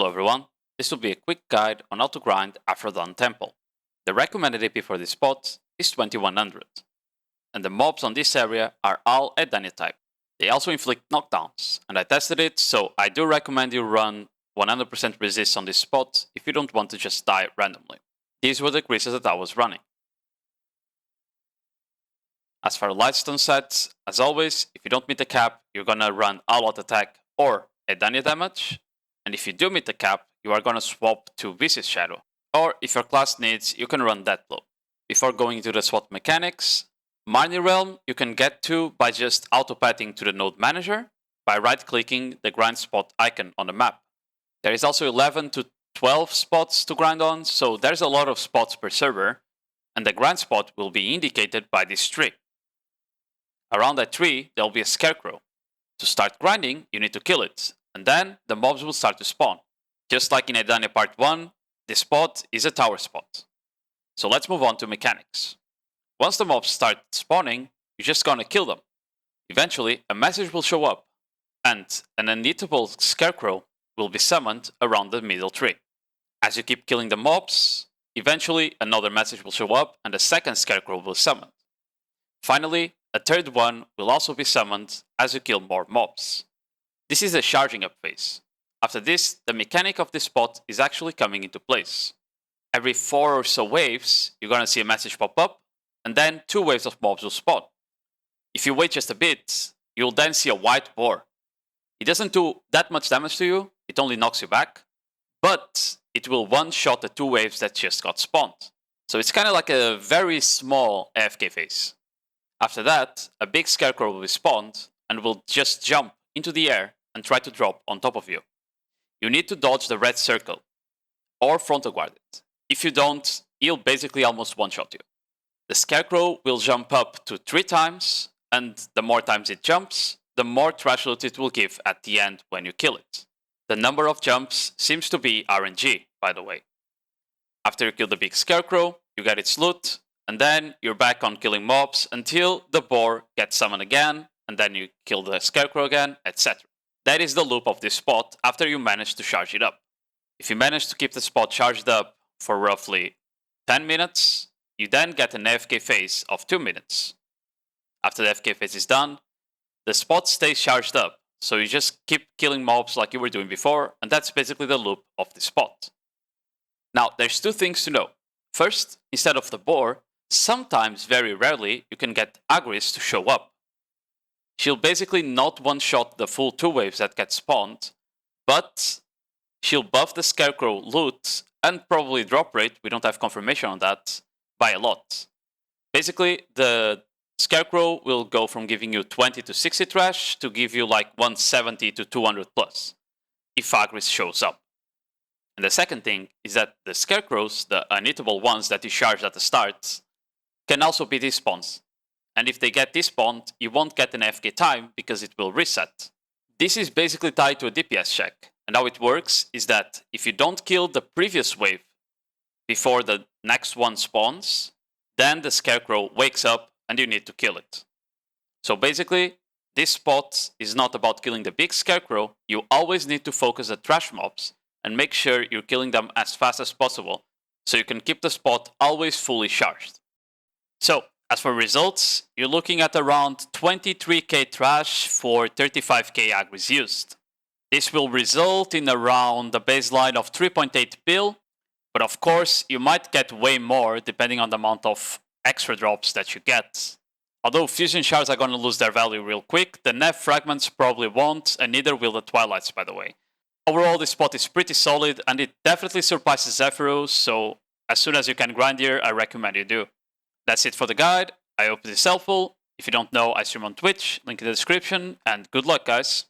Hello everyone, this will be a quick guide on how to grind Aphrodon Temple. The recommended AP for this spot is 2100, and the mobs on this area are all Edania type. They also inflict knockdowns, and I tested it, so I do recommend you run 100% resist on this spot if you don't want to just die randomly. These were the creases that I was running. As for Lightstone sets, as always, if you don't meet the cap, you're gonna run all-out attack or Edania damage. And if you do meet the cap, you are gonna swap to Vicious Shadow. Or if your class needs, you can run Death Blow. Before going into the SWAT mechanics, Marnie Realm you can get to by just auto-pathing to the node manager by right-clicking the Grindspot icon on the map. There is also 11 to 12 spots to grind on, so there's a lot of spots per server, and the Grindspot will be indicated by this tree. Around that tree, there will be a scarecrow. To start grinding, you need to kill it, and then the mobs will start to spawn. Just like in Edania Part 1, this spot is a tower spot. So let's move on to mechanics. Once the mobs start spawning, you're just gonna kill them. Eventually, a message will show up, and an unhittable scarecrow will be summoned around the middle tree. As you keep killing the mobs, eventually another message will show up and a second scarecrow will summon. Finally, a third one will also be summoned as you kill more mobs. This is the charging up phase. After this, the mechanic of this spot is actually coming into place. Every 4 or so waves, you're gonna see a message pop up, and then 2 waves of mobs will spawn. If you wait just a bit, you'll then see a white boar. It doesn't do that much damage to you, it only knocks you back, but it will one-shot the 2 waves that just got spawned. So it's kind of like a very small AFK phase. After that, a big scarecrow will be spawned and will just jump into the air and try to drop on top of you. You need to dodge the red circle or frontal guard it. If you don't, he'll basically almost one-shot you. The scarecrow will jump up to 3 times, and the more times it jumps, the more trash loot it will give at the end when you kill it. The number of jumps seems to be RNG, by the way. After you kill the big scarecrow, you get its loot, and then you're back on killing mobs until the boar gets summoned again, and then you kill the scarecrow again, etc. That is the loop of this spot after you manage to charge it up. If you manage to keep the spot charged up for roughly 10 minutes, you then get an AFK phase of 2 minutes. After the AFK phase is done, the spot stays charged up, so you just keep killing mobs like you were doing before, and that's basically the loop of the spot. Now, there's 2 things to know. First, instead of the boar, sometimes, very rarely, you can get Agris to show up. She'll basically not one-shot the full 2 waves that get spawned, but she'll buff the scarecrow loot and probably drop rate, we don't have confirmation on that, by a lot. Basically, the scarecrow will go from giving you 20 to 60 trash to give you like 170 to 200 plus, if Agris shows up. And the second thing is that the scarecrows, the unhittable ones that you charged at the start, can also be despawned. And if they get despawned, you won't get an AFK time because it will reset. This is basically tied to a DPS check. And how it works is that if you don't kill the previous wave before the next one spawns, then the scarecrow wakes up and you need to kill it. So basically, this spot is not about killing the big scarecrow. You always need to focus the trash mobs and make sure you're killing them as fast as possible so you can keep the spot always fully charged. So, as for results, you're looking at around 23k trash for 35k agris used. This will result in around a baseline of 3.8 bill, but of course you might get way more depending on the amount of extra drops that you get. Although fusion shards are going to lose their value real quick, the Nev fragments probably won't, and neither will the Twilights, by the way. Overall, this spot is pretty solid, and it definitely surpasses Zephyros, so as soon as you can grind here, I recommend you do. That's it for the guide. I hope it is helpful. If you don't know, I stream on Twitch, link in the description, and good luck, guys.